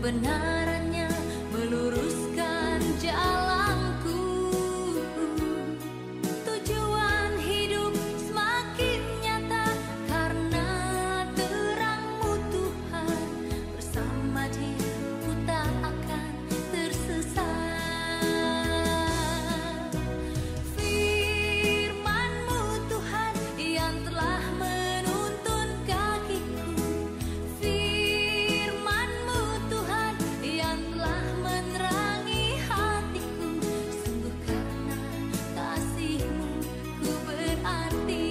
kebenarannya meluruskan jalanku. Tujuan hidup semakin nyata karena terang-Mu Tuhan. Bersama Dia ku tak akan tersesat. Firman-Mu Tuhan yang telah menuntun kakiku. Firman-Mu Tuhan yang telah menerangi hatiku. Sungguh karena kasih-Mu ku berarti.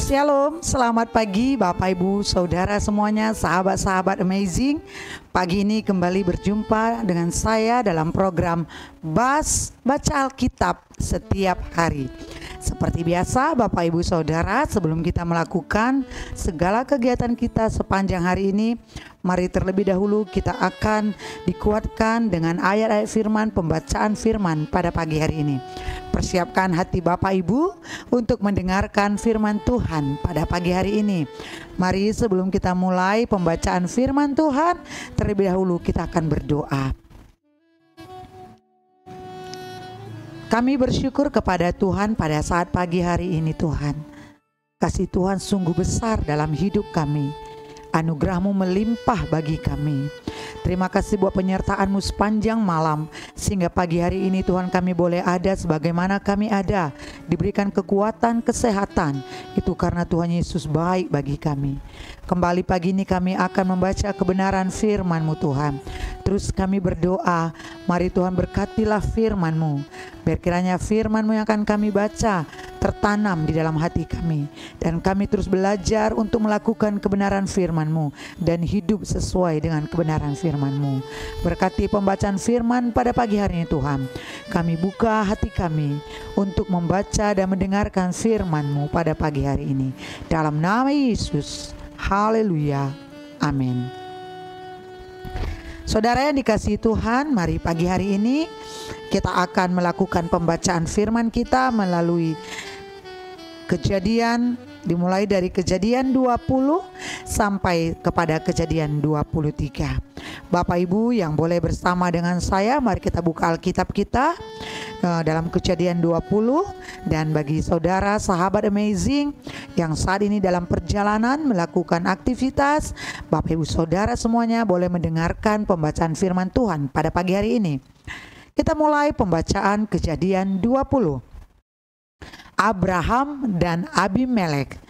Shalom, selamat pagi Bapak Ibu Saudara semuanya, sahabat-sahabat amazing. Pagi ini kembali berjumpa dengan saya dalam program Bas Baca Alkitab setiap hari. Seperti biasa Bapak Ibu Saudara, sebelum kita melakukan segala kegiatan kita sepanjang hari ini, mari terlebih dahulu kita akan dikuatkan dengan ayat-ayat firman, pembacaan firman pada pagi hari ini. Persiapkan hati Bapak Ibu untuk mendengarkan firman Tuhan pada pagi hari ini. Mari sebelum kita mulai pembacaan firman Tuhan, terlebih dahulu kita akan berdoa. Kami bersyukur kepada Tuhan pada saat pagi hari ini Tuhan. Kasih Tuhan sungguh besar dalam hidup kami. Anugerah-Mu melimpah bagi kami. Terima kasih buat penyertaan-Mu sepanjang malam, sehingga pagi hari ini Tuhan kami boleh ada sebagaimana kami ada, diberikan kekuatan, kesehatan. Itu karena Tuhan Yesus baik bagi kami. Kembali pagi ini kami akan membaca kebenaran firman-Mu Tuhan. Terus kami berdoa, mari Tuhan berkatilah firman-Mu. Biar kiranya firman-Mu yang akan kami baca tertanam di dalam hati kami. Dan kami terus belajar untuk melakukan kebenaran firman-Mu dan hidup sesuai dengan kebenaran firman-Mu. Berkati pembacaan firman pada pagi hari ini Tuhan. Kami buka hati kami untuk membaca dan mendengarkan firman-Mu pada pagi hari ini. Dalam nama Yesus, haleluya, amin. Saudara yang dikasihi Tuhan, mari pagi hari ini kita akan melakukan pembacaan firman kita melalui Kejadian, dimulai dari Kejadian 20 sampai kepada Kejadian 23. Bapak Ibu yang boleh bersama dengan saya, mari kita buka Alkitab kita dalam Kejadian 20. Dan bagi saudara sahabat amazing yang saat ini dalam perjalanan melakukan aktivitas, Bapak Ibu Saudara semuanya boleh mendengarkan pembacaan firman Tuhan pada pagi hari ini. Kita mulai pembacaan Kejadian 20. Abraham dan Abimelek.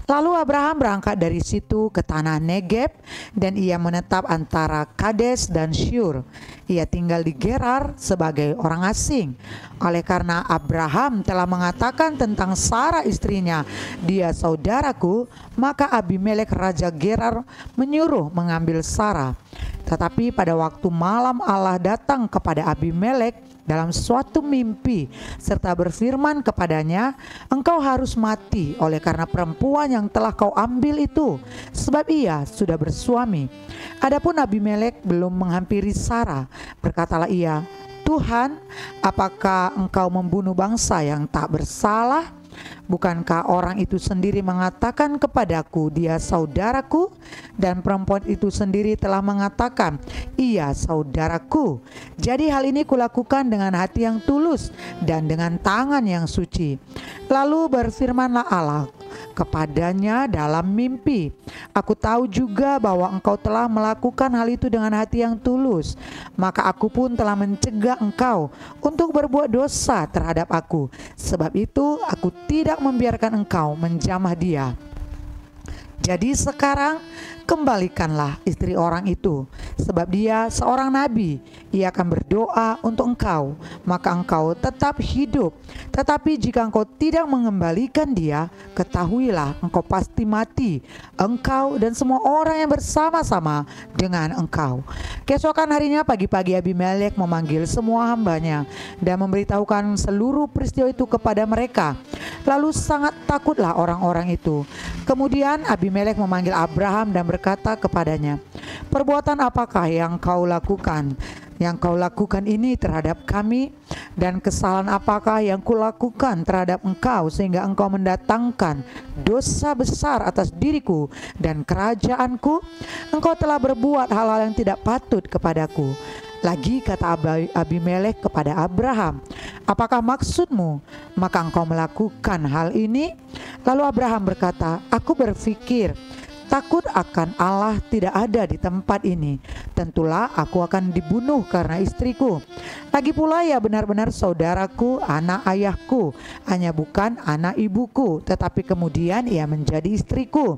Lalu Abraham berangkat dari situ ke tanah Negeb, dan ia menetap antara Kades dan Syur. Ia tinggal di Gerar sebagai orang asing. Oleh karena Abraham telah mengatakan tentang Sarah istrinya, "Dia saudaraku," maka Abimelek raja Gerar menyuruh mengambil Sarah. Tetapi pada waktu malam Allah datang kepada Abimelek dalam suatu mimpi serta berfirman kepadanya, "Engkau harus mati oleh karena perempuan yang telah kau ambil itu, sebab ia sudah bersuami." Adapun Abimelek belum menghampiri Sarah, berkatalah ia, "Tuhan, apakah engkau membunuh bangsa yang tak bersalah? Bukankah orang itu sendiri mengatakan kepadaku, 'Dia saudaraku,' dan perempuan itu sendiri telah mengatakan, 'Ia saudaraku'? Jadi hal ini kulakukan dengan hati yang tulus dan dengan tangan yang suci." Lalu berfirmanlah Allah kepadanya dalam mimpi, "Aku tahu juga bahwa engkau telah melakukan hal itu dengan hati yang tulus. Maka aku pun telah mencegah engkau untuk berbuat dosa terhadap aku. Sebab itu aku tidak membiarkan engkau menjamah dia. Jadi sekarang kembalikanlah istri orang itu, sebab dia seorang nabi. Ia akan berdoa untuk engkau, maka engkau tetap hidup. Tetapi jika engkau tidak mengembalikan dia, ketahuilah engkau pasti mati, engkau dan semua orang yang bersama-sama dengan engkau." Keesokan harinya pagi-pagi Abimelek memanggil semua hambanya dan memberitahukan seluruh peristiwa itu kepada mereka. Lalu sangat takutlah orang-orang itu. Kemudian Abimelek memanggil Abraham dan berkata kepadanya, "Perbuatan apakah yang kau lakukan? Yang kau lakukan ini terhadap kami?" Dan kesalahan apakah yang kulakukan terhadap engkau sehingga engkau mendatangkan dosa besar atas diriku dan kerajaanku? Engkau telah berbuat hal-hal yang tidak patut kepadaku. Lagi kata Abimelek kepada Abraham, apakah maksudmu? Maka engkau melakukan hal ini? Lalu Abraham berkata, aku berpikir, takut akan Allah tidak ada di tempat ini. Tentulah aku akan dibunuh karena istriku. Lagi pula ia benar-benar saudaraku, anak ayahku, hanya bukan anak ibuku, tetapi kemudian ia menjadi istriku.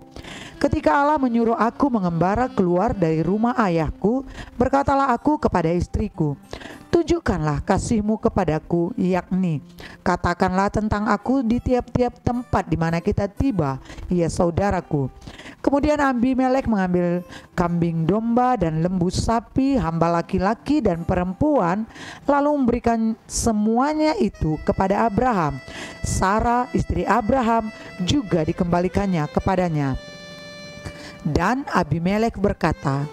Ketika Allah menyuruh aku mengembara keluar dari rumah ayahku, berkatalah aku kepada istriku, tunjukkanlah kasihmu kepadaku, yakni katakanlah tentang aku di tiap-tiap tempat di mana kita tiba, ia saudaraku. Kemudian Abimelek mengambil kambing domba dan lembu sapi, hamba laki-laki dan perempuan, lalu memberikan semuanya itu kepada Abraham. Sarah, istri Abraham, juga dikembalikannya kepadanya. Dan Abimelek berkata,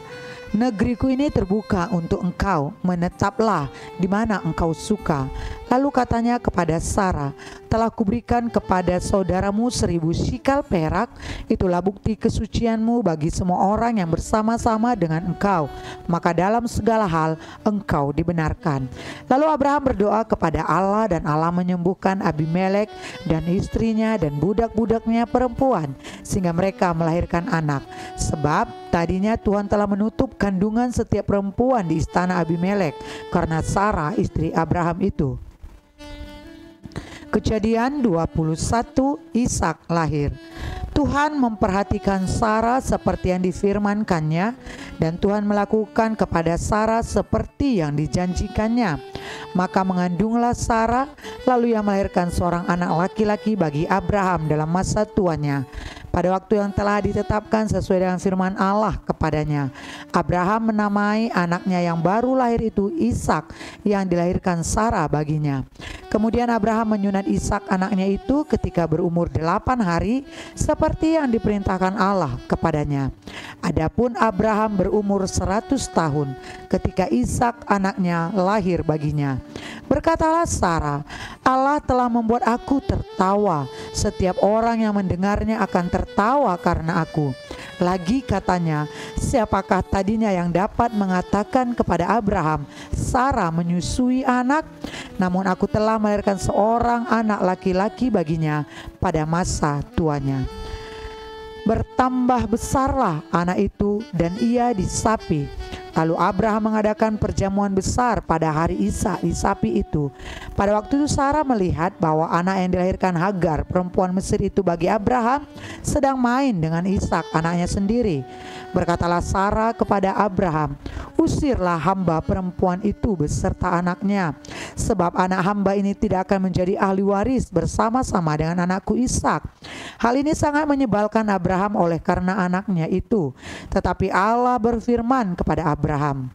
negeriku ini terbuka untuk engkau, menetaplah di mana engkau suka. Lalu katanya kepada Sarah, telah kuberikan kepada saudaramu 1000 shikal perak, itulah bukti kesucianmu bagi semua orang yang bersama-sama dengan engkau, maka dalam segala hal engkau dibenarkan. Lalu Abraham berdoa kepada Allah dan Allah menyembuhkan Abimelek dan istrinya dan budak-budaknya perempuan, sehingga mereka melahirkan anak. Sebab tadinya Tuhan telah menutup kandungan setiap perempuan di istana Abimelek karena Sarah istri Abraham itu. Kejadian 21, Ishak lahir. Tuhan memperhatikan Sarah seperti yang difirmankannya, dan Tuhan melakukan kepada Sarah seperti yang dijanjikannya. Maka mengandunglah Sarah, lalu ia melahirkan seorang anak laki-laki bagi Abraham dalam masa tuanya, pada waktu yang telah ditetapkan sesuai dengan firman Allah kepadanya. Abraham menamai anaknya yang baru lahir itu Ishak, yang dilahirkan Sarah baginya. Kemudian Abraham menyunat Ishak anaknya itu ketika berumur 8 hari, seperti yang diperintahkan Allah kepadanya. Adapun Abraham berumur 100 tahun ketika Ishak anaknya lahir baginya. Berkatalah Sarah, Allah telah membuat aku tertawa, setiap orang yang mendengarnya akan tertawa karena aku. Lagi katanya, siapakah tadinya yang dapat mengatakan kepada Abraham, Sarah menyusui anak? Namun aku telah melahirkan seorang anak laki-laki baginya pada masa tuanya. Bertambah besarlah anak itu dan ia disapi. Lalu Abraham mengadakan perjamuan besar pada hari Ishak di sapi itu. Pada waktu itu Sarah melihat bahwa anak yang dilahirkan Hagar, perempuan Mesir itu bagi Abraham, sedang main dengan Ishak anaknya sendiri. Berkatalah Sarah kepada Abraham, usirlah hamba perempuan itu beserta anaknya, sebab anak hamba ini tidak akan menjadi ahli waris bersama-sama dengan anakku Ishak. Hal ini sangat menyebalkan Abraham oleh karena anaknya itu. Tetapi Allah berfirman kepada Abraham,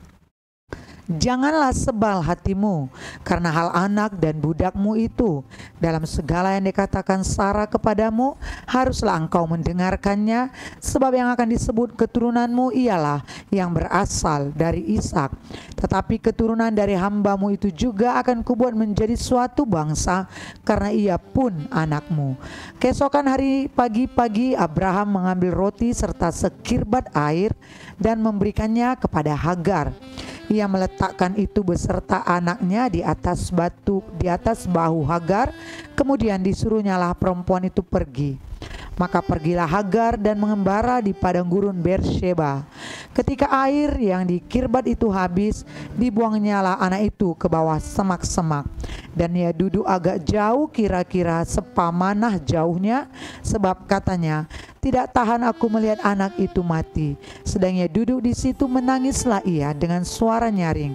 janganlah sebal hatimu karena hal anak dan budakmu itu. Dalam segala yang dikatakan Sarah kepadamu, haruslah engkau mendengarkannya, sebab yang akan disebut keturunanmu ialah yang berasal dari Ishak. Tetapi keturunan dari hambamu itu juga akan kubuat menjadi suatu bangsa, karena ia pun anakmu. Keesokan hari pagi-pagi Abraham mengambil roti serta sekirbat air dan memberikannya kepada Hagar. Ia meletakkan itu beserta anaknya di atas batu, di atas bahu Hagar. Kemudian disuruhnyalah perempuan itu pergi. Maka pergilah Hagar dan mengembara di padang gurun Beersheba. Ketika air yang dikirbat itu habis, dibuangnyalah anak itu ke bawah semak-semak. Dan ia duduk agak jauh, kira-kira sepamanah jauhnya, sebab katanya, tidak tahan aku melihat anak itu mati. Sedang ia duduk di situ, menangislah ia dengan suara nyaring.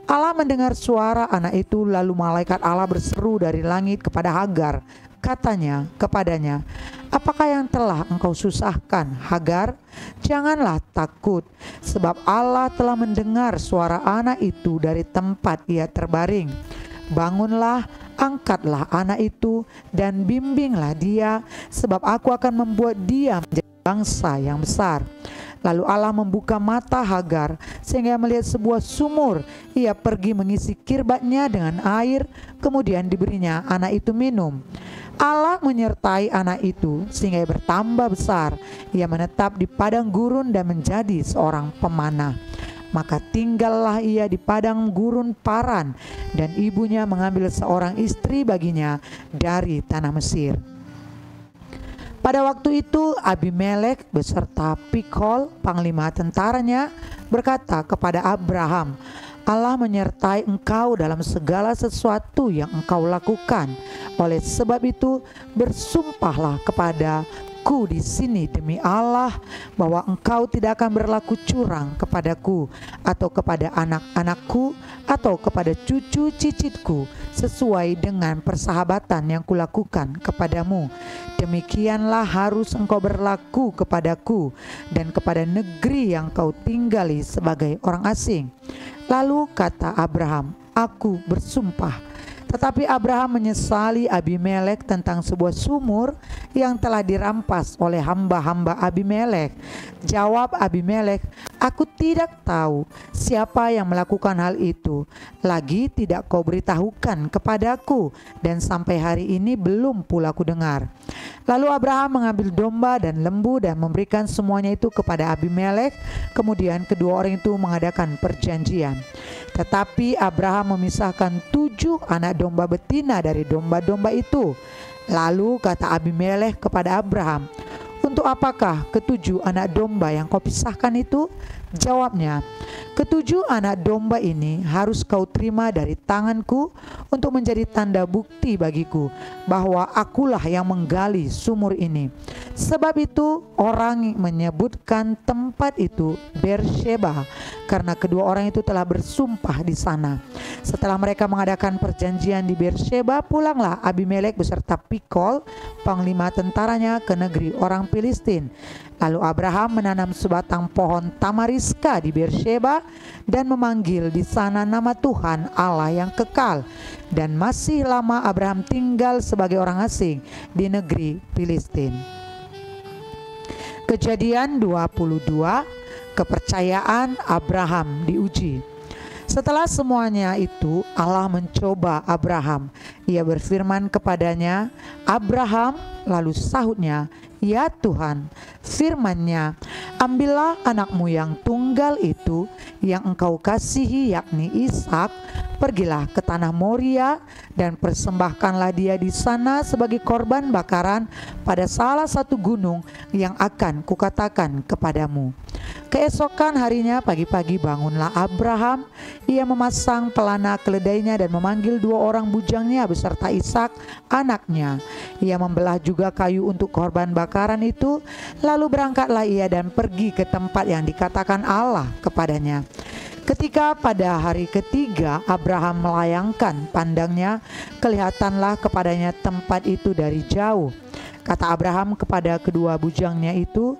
Allah mendengar suara anak itu, lalu malaikat Allah berseru dari langit kepada Hagar. Katanya kepadanya, apakah yang telah engkau susahkan, Hagar? Janganlah takut, sebab Allah telah mendengar suara anak itu dari tempat ia terbaring. Bangunlah, angkatlah anak itu dan bimbinglah dia, sebab aku akan membuat dia menjadi bangsa yang besar. Lalu Allah membuka mata Hagar sehingga melihat sebuah sumur. Ia pergi mengisi kirbatnya dengan air, kemudian diberinya anak itu minum. Allah menyertai anak itu sehingga ia bertambah besar. Ia menetap di padang gurun dan menjadi seorang pemanah. Maka tinggallah ia di padang gurun Paran, dan ibunya mengambil seorang istri baginya dari tanah Mesir. Pada waktu itu Abimelek beserta Pikol, panglima tentaranya, berkata kepada Abraham, Allah menyertai engkau dalam segala sesuatu yang engkau lakukan. Oleh sebab itu bersumpahlah kepadaku di sini demi Allah bahwa engkau tidak akan berlaku curang kepadaku atau kepada anak-anakku atau kepada cucu cicitku sesuai dengan persahabatan yang kulakukan kepadamu. Demikianlah harus engkau berlaku kepadaku dan kepada negeri yang kau tinggali sebagai orang asing. Lalu kata Abraham, aku bersumpah. Tetapi Abraham menyesali Abimelek tentang sebuah sumur yang telah dirampas oleh hamba-hamba Abimelek. Jawab Abimelek, aku tidak tahu siapa yang melakukan hal itu. Lagi tidak kau beritahukan kepadaku, dan sampai hari ini belum pula ku dengar. Lalu Abraham mengambil domba dan lembu dan memberikan semuanya itu kepada Abimelek. Kemudian kedua orang itu mengadakan perjanjian. Tetapi Abraham memisahkan 7 anak domba betina dari domba-domba itu. Lalu kata Abimelek kepada Abraham, untuk apakah 7 anak domba yang kau pisahkan itu? Jawabnya, 7 anak domba ini harus kau terima dari tanganku untuk menjadi tanda bukti bagiku bahwa akulah yang menggali sumur ini. Sebab itu orang menyebutkan tempat itu Beersheba, karena kedua orang itu telah bersumpah di sana. Setelah mereka mengadakan perjanjian di Beersheba, pulanglah Abimelek beserta Pikol, panglima tentaranya, ke negeri orang Filistin. Lalu Abraham menanam sebatang pohon tamariska di Beersheba dan memanggil di sana nama Tuhan Allah yang kekal. Dan masih lama Abraham tinggal sebagai orang asing di negeri Filistin. Kejadian 22, kepercayaan Abraham diuji. Setelah semuanya itu Allah mencoba Abraham. Ia berfirman kepadanya, Abraham, lalu sahutnya, ya Tuhan. Firman-Nya, ambillah anakmu yang tunggal itu yang engkau kasihi, yakni Ishak, pergilah ke tanah Moria dan persembahkanlah dia di sana sebagai korban bakaran pada salah satu gunung yang akan kukatakan kepadamu. Keesokan harinya pagi-pagi bangunlah Abraham. Ia memasang pelana keledainya dan memanggil 2 orang bujangnya beserta Ishak anaknya. Ia membelah juga kayu untuk korban bakaran itu. Lalu berangkatlah ia dan pergi ke tempat yang dikatakan Allah kepadanya. Ketika pada hari ketiga Abraham melayangkan pandangnya, kelihatanlah kepadanya tempat itu dari jauh. Kata Abraham kepada kedua bujangnya itu,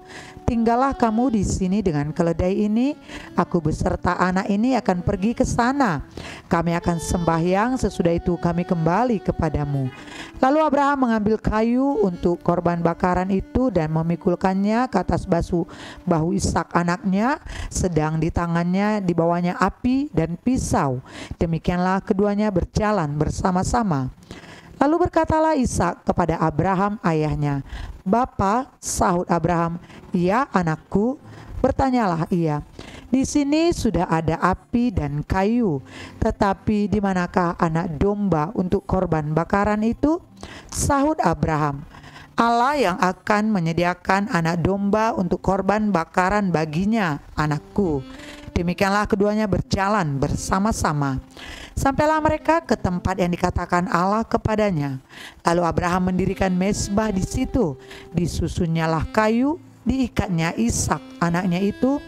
tinggallah kamu di sini dengan keledai ini. Aku beserta anak ini akan pergi ke sana. Kami akan sembahyang, sesudah itu kami kembali kepadamu. Lalu Abraham mengambil kayu untuk korban bakaran itu dan memikulkannya ke atas bahu Ishak anaknya, sedang di tangannya dibawanya api dan pisau. Demikianlah keduanya berjalan bersama-sama. Lalu berkatalah Ishak kepada Abraham ayahnya, Bapa, sahut Abraham, ya anakku. Bertanyalah ia, di sini sudah ada api dan kayu, tetapi di manakah anak domba untuk korban bakaran itu? Sahut Abraham, Allah yang akan menyediakan anak domba untuk korban bakaran baginya, anakku. Demikianlah keduanya berjalan bersama-sama. Sampailah mereka ke tempat yang dikatakan Allah kepadanya. Lalu Abraham mendirikan mezbah di situ. Disusunnyalah kayu, diikatnya Ishak anaknya itu,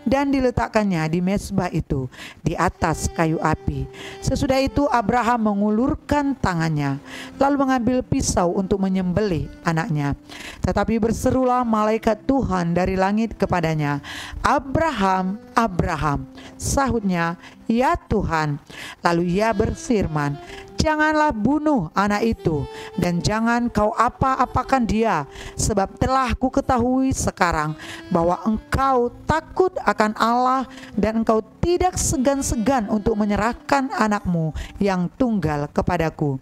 dan diletakkannya di mezbah itu di atas kayu api. Sesudah itu Abraham mengulurkan tangannya, lalu mengambil pisau untuk menyembelih anaknya. Tetapi berserulah malaikat Tuhan dari langit kepadanya, Abraham, Abraham. Sahutnya, ya Tuhan. Lalu ia berfirman, janganlah bunuh anak itu, dan jangan kau apa-apakan dia, sebab telah ku ketahui sekarang bahwa engkau takut akan Allah, dan engkau tidak segan-segan untuk menyerahkan anakmu yang tunggal kepadaku.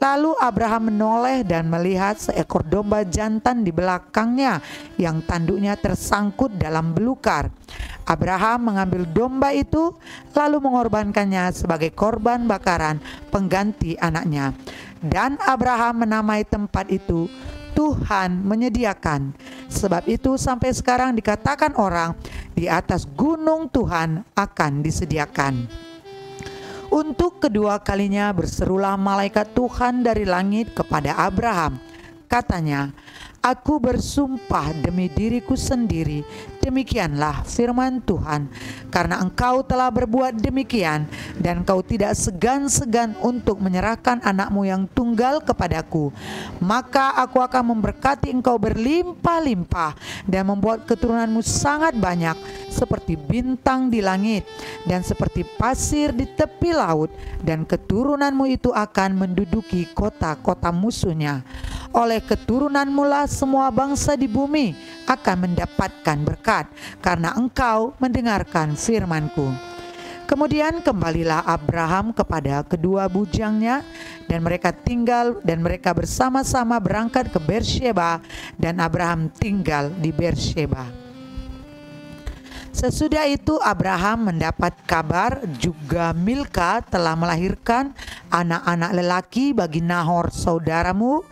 Lalu Abraham menoleh dan melihat seekor domba jantan di belakangnya yang tanduknya tersangkut dalam belukar. Abraham mengambil domba itu lalu mengorbankannya sebagai korban bakaran pengganti anaknya. Dan Abraham menamai tempat itu Tuhan menyediakan. Sebab itu sampai sekarang dikatakan orang, di atas gunung Tuhan akan disediakan. Untuk kedua kalinya berserulah malaikat Tuhan dari langit kepada Abraham. Katanya, aku bersumpah demi diriku sendiri, demikianlah firman Tuhan, karena engkau telah berbuat demikian, dan engkau tidak segan-segan untuk menyerahkan anakmu yang tunggal kepadaku, maka aku akan memberkati engkau berlimpah-limpah, dan membuat keturunanmu sangat banyak, seperti bintang di langit, dan seperti pasir di tepi laut, dan keturunanmu itu akan menduduki kota-kota musuhnya. Oleh keturunanmu lah semua bangsa di bumi akan mendapatkan berkat, karena engkau mendengarkan firman-Ku. Kemudian kembalilah Abraham kepada kedua bujangnya, dan mereka bersama-sama berangkat ke Beersheba, dan Abraham tinggal di Beersheba. Sesudah itu Abraham mendapat kabar juga Milka telah melahirkan anak-anak lelaki bagi Nahor saudaramu,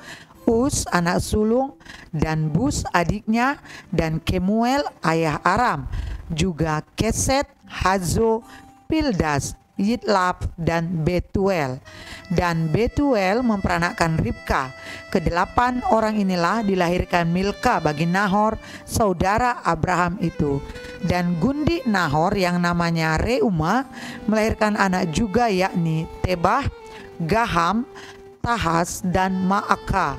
Uz anak sulung, dan Bus adiknya, dan Kemuel ayah Aram, juga Keset, Hazo, Pildas, Yitlap, dan Betuel. Dan Betuel memperanakkan Ribka. Kedelapan orang inilah dilahirkan Milka bagi Nahor saudara Abraham itu. Dan gundi Nahor yang namanya Reuma melahirkan anak juga, yakni Tebah, Gaham, Tahas, dan Maaka.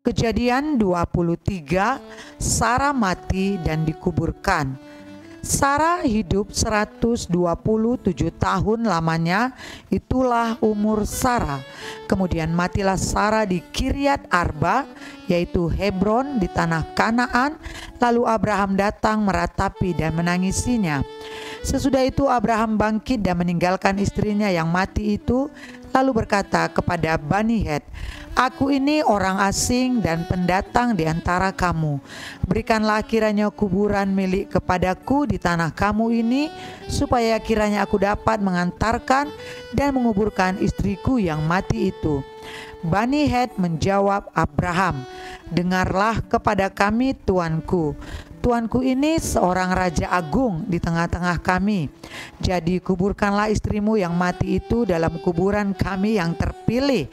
Kejadian 23, Sarah mati dan dikuburkan. Sarah hidup 127 tahun lamanya, itulah umur Sarah. Kemudian matilah Sarah di Kiryat Arba, yaitu Hebron di tanah Kanaan. Lalu Abraham datang meratapi dan menangisinya. Sesudah itu Abraham bangkit dan meninggalkan istrinya yang mati itu, lalu berkata kepada Bani Het, aku ini orang asing dan pendatang di antara kamu. Berikanlah kiranya kuburan milik kepadaku di tanah kamu ini, supaya kiranya aku dapat mengantarkan dan menguburkan istriku yang mati itu. Bani Het menjawab Abraham, dengarlah kepada kami tuanku. Tuanku ini seorang raja agung di tengah-tengah kami. Jadi kuburkanlah istrimu yang mati itu dalam kuburan kami yang terpilih.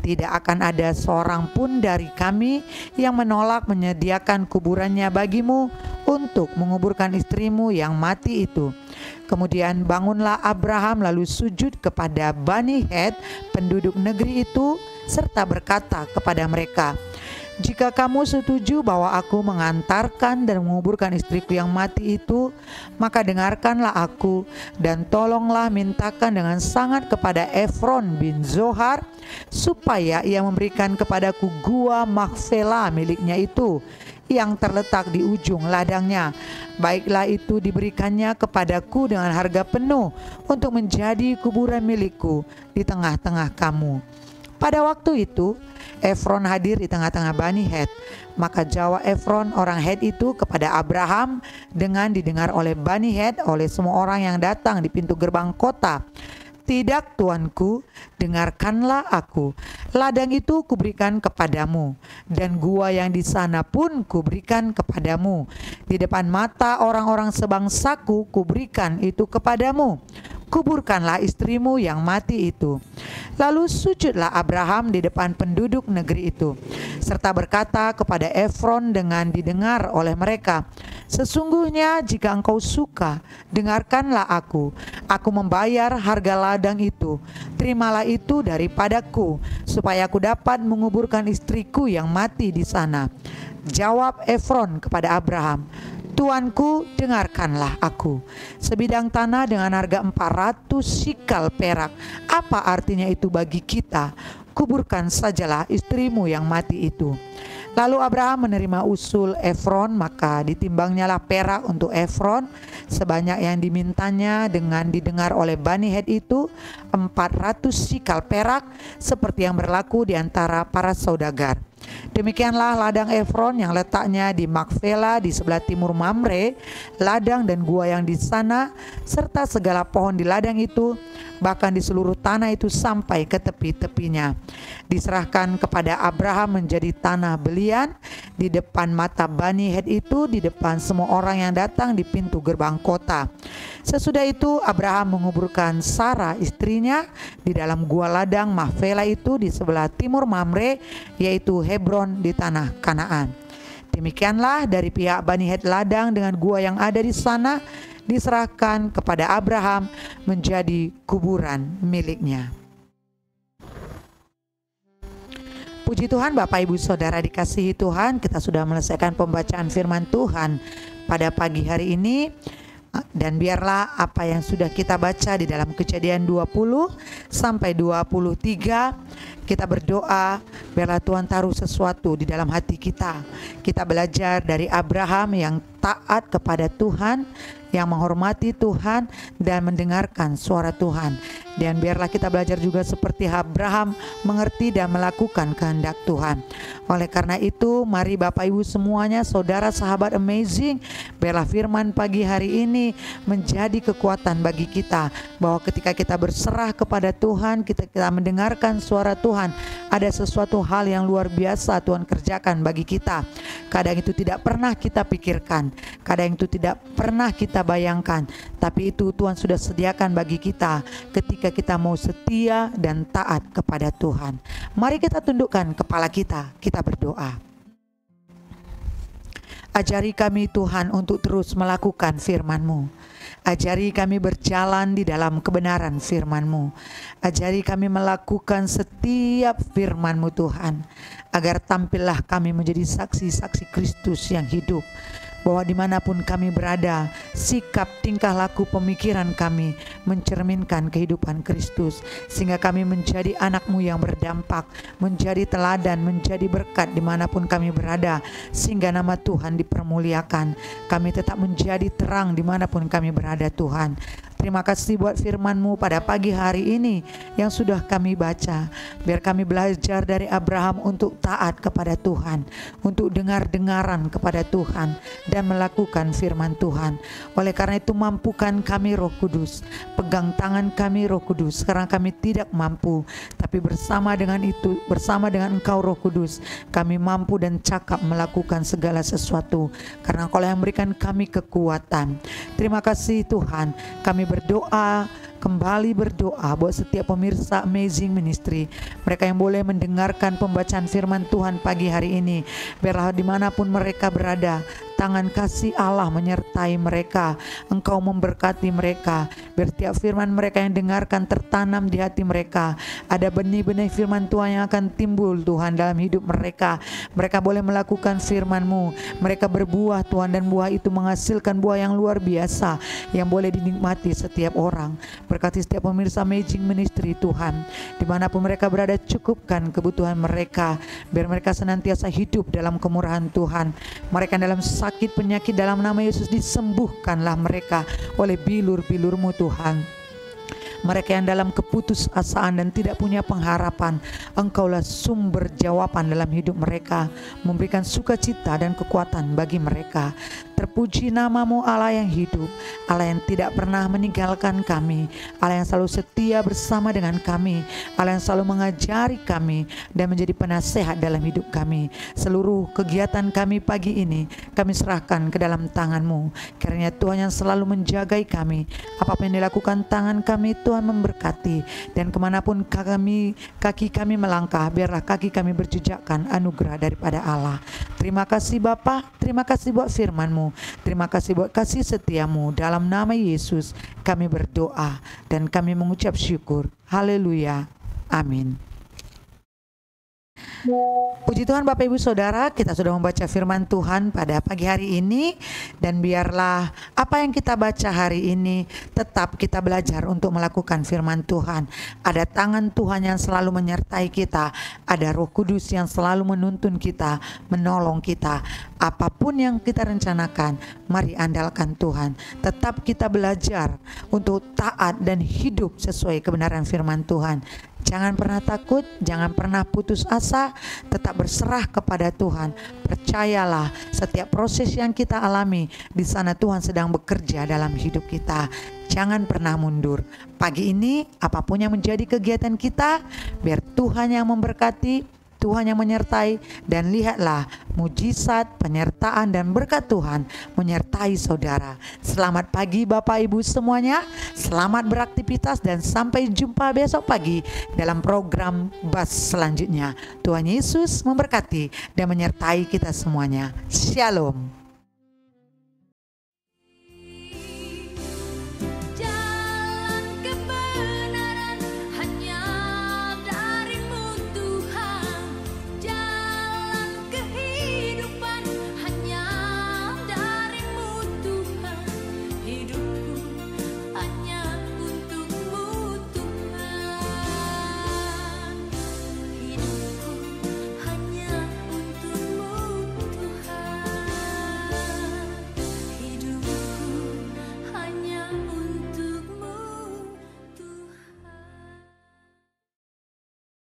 Tidak akan ada seorang pun dari kami yang menolak menyediakan kuburannya bagimu untuk menguburkan istrimu yang mati itu. Kemudian bangunlah Abraham lalu sujud kepada Bani Het, penduduk negeri itu, serta berkata kepada mereka, jika kamu setuju bahwa aku mengantarkan dan menguburkan istriku yang mati itu, maka dengarkanlah aku dan tolonglah mintakan dengan sangat kepada Efron bin Zohar, supaya ia memberikan kepadaku gua Makfela miliknya itu, yang terletak di ujung ladangnya. Baiklah itu diberikannya kepadaku dengan harga penuh untuk menjadi kuburan milikku di tengah-tengah kamu. Pada waktu itu Efron hadir di tengah-tengah Bani Het. Maka jawab Efron orang Het itu kepada Abraham dengan didengar oleh Bani Het, oleh semua orang yang datang di pintu gerbang kota. Tidak tuanku, dengarkanlah aku. Ladang itu kuberikan kepadamu, dan gua yang di sana pun kuberikan kepadamu. Di depan mata orang-orang sebangsaku kuberikan itu kepadamu. Kuburkanlah istrimu yang mati itu. Lalu sujudlah Abraham di depan penduduk negeri itu, serta berkata kepada Efron dengan didengar oleh mereka, sesungguhnya jika engkau suka, dengarkanlah aku. Aku membayar harga ladang itu. Terimalah itu daripadaku, supaya aku dapat menguburkan istriku yang mati di sana. Jawab Efron kepada Abraham, Tuanku, dengarkanlah aku. Sebidang tanah dengan harga 400 sikal perak. Apa artinya itu bagi kita? Kuburkan sajalah istrimu yang mati itu." Lalu Abraham menerima usul Efron, maka ditimbangnyalah perak untuk Efron sebanyak yang dimintanya dengan didengar oleh Bani Het itu 400 sikal perak, seperti yang berlaku di antara para saudagar. Demikianlah ladang Efron yang letaknya di Makfela di sebelah timur Mamre, ladang dan gua yang di sana, serta segala pohon di ladang itu, bahkan di seluruh tanah itu sampai ke tepi-tepinya, diserahkan kepada Abraham menjadi tanah belian di depan mata Bani Het itu, di depan semua orang yang datang di pintu gerbang kota. Sesudah itu Abraham menguburkan Sarah istrinya di dalam gua ladang Makfela itu di sebelah timur Mamre, yaitu Hebron di tanah Kanaan. Demikianlah dari pihak Bani Het ladang dengan gua yang ada di sana diserahkan kepada Abraham menjadi kuburan miliknya. Puji Tuhan, Bapak Ibu Saudara dikasihi Tuhan, kita sudah menyelesaikan pembacaan firman Tuhan pada pagi hari ini. Dan biarlah apa yang sudah kita baca di dalam Kejadian 20 sampai 23, kita berdoa biarlah Tuhan taruh sesuatu di dalam hati kita. Kita belajar dari Abraham yang taat kepada Tuhan, yang menghormati Tuhan dan mendengarkan suara Tuhan. Dan biarlah kita belajar juga seperti Abraham mengerti dan melakukan kehendak Tuhan. Oleh karena itu, mari Bapak Ibu semuanya, saudara sahabat Amazing, biarlah firman pagi hari ini menjadi kekuatan bagi kita, bahwa ketika kita berserah kepada Tuhan, kita mendengarkan suara Tuhan, ada sesuatu hal yang luar biasa Tuhan kerjakan bagi kita. Kadang itu tidak pernah kita pikirkan, kadang itu tidak pernah kita bayangkan, tapi itu Tuhan sudah sediakan bagi kita ketika kita mau setia dan taat kepada Tuhan. Mari kita tundukkan kepala kita berdoa. Ajari kami Tuhan untuk terus melakukan firman-Mu. Ajari kami berjalan di dalam kebenaran firman-Mu. Ajari kami melakukan setiap firman-Mu Tuhan, agar tampillah kami menjadi saksi-saksi Kristus yang hidup. Bahwa dimanapun kami berada, sikap, tingkah laku, pemikiran kami mencerminkan kehidupan Kristus, sehingga kami menjadi anak-Mu yang berdampak, menjadi teladan, menjadi berkat dimanapun kami berada, sehingga nama Tuhan dipermuliakan. Kami tetap menjadi terang dimanapun kami berada Tuhan. Terima kasih buat firman-Mu pada pagi hari ini yang sudah kami baca. Biar kami belajar dari Abraham untuk taat kepada Tuhan, untuk dengar-dengaran kepada Tuhan, dan melakukan firman Tuhan. Oleh karena itu mampukan kami Roh Kudus, pegang tangan kami Roh Kudus, karena kami tidak mampu, tapi bersama dengan itu, bersama dengan Engkau Roh Kudus, kami mampu dan cakap melakukan segala sesuatu, karena Engkau yang memberikan kami kekuatan. Terima kasih Tuhan, kami berdoa, kembali berdoa buat setiap pemirsa Amazing Ministry, mereka yang boleh mendengarkan pembacaan firman Tuhan pagi hari ini. Biarlah dimanapun mereka berada, tangan kasih Allah menyertai mereka, Engkau memberkati mereka. Biar setiap firman mereka yang dengarkan tertanam di hati mereka. Ada benih-benih firman Tuhan yang akan timbul Tuhan dalam hidup mereka. Mereka boleh melakukan firman-Mu, mereka berbuah Tuhan, dan buah itu menghasilkan buah yang luar biasa yang boleh dinikmati setiap orang. Berkati setiap pemirsa Amazing Ministry Tuhan, dimanapun mereka berada, cukupkan kebutuhan mereka, biar mereka senantiasa hidup dalam kemurahan Tuhan. Mereka dalam sakit penyakit, dalam nama Yesus disembuhkanlah mereka oleh bilur-bilur-Mu Tuhan. Mereka yang dalam keputusasaan dan tidak punya pengharapan, Engkaulah sumber jawaban dalam hidup mereka, memberikan sukacita dan kekuatan bagi mereka. Terpuji nama-Mu Allah yang hidup, Allah yang tidak pernah meninggalkan kami, Allah yang selalu setia bersama dengan kami, Allah yang selalu mengajari kami dan menjadi penasehat dalam hidup kami. Seluruh kegiatan kami pagi ini kami serahkan ke dalam tangan-Mu. Kiranya Tuhan yang selalu menjagai kami, apapun yang dilakukan tangan kami, Tuhan memberkati, dan kemanapun kaki kami melangkah, biarlah kaki kami berjejakkan anugerah daripada Allah. Terima kasih Bapa, terima kasih buat firman-Mu, terima kasih buat kasih setia-Mu. Dalam nama Yesus kami berdoa dan kami mengucap syukur. Haleluya, amin. Puji Tuhan Bapak Ibu Saudara, kita sudah membaca firman Tuhan pada pagi hari ini. Dan biarlah apa yang kita baca hari ini tetap kita belajar untuk melakukan firman Tuhan. Ada tangan Tuhan yang selalu menyertai kita, ada Roh Kudus yang selalu menuntun kita, menolong kita. Apapun yang kita rencanakan, mari andalkan Tuhan. Tetap kita belajar untuk taat dan hidup sesuai kebenaran firman Tuhan. Jangan pernah takut, jangan pernah putus asa, tetap berserah kepada Tuhan. Percayalah, setiap proses yang kita alami, di sana Tuhan sedang bekerja dalam hidup kita. Jangan pernah mundur. Pagi ini, apapun yang menjadi kegiatan kita, biar Tuhan yang memberkati, Tuhan yang menyertai, dan lihatlah mujizat, penyertaan, dan berkat Tuhan menyertai saudara. Selamat pagi Bapak Ibu semuanya, selamat beraktivitas dan sampai jumpa besok pagi dalam program BAS selanjutnya. Tuhan Yesus memberkati dan menyertai kita semuanya. Shalom.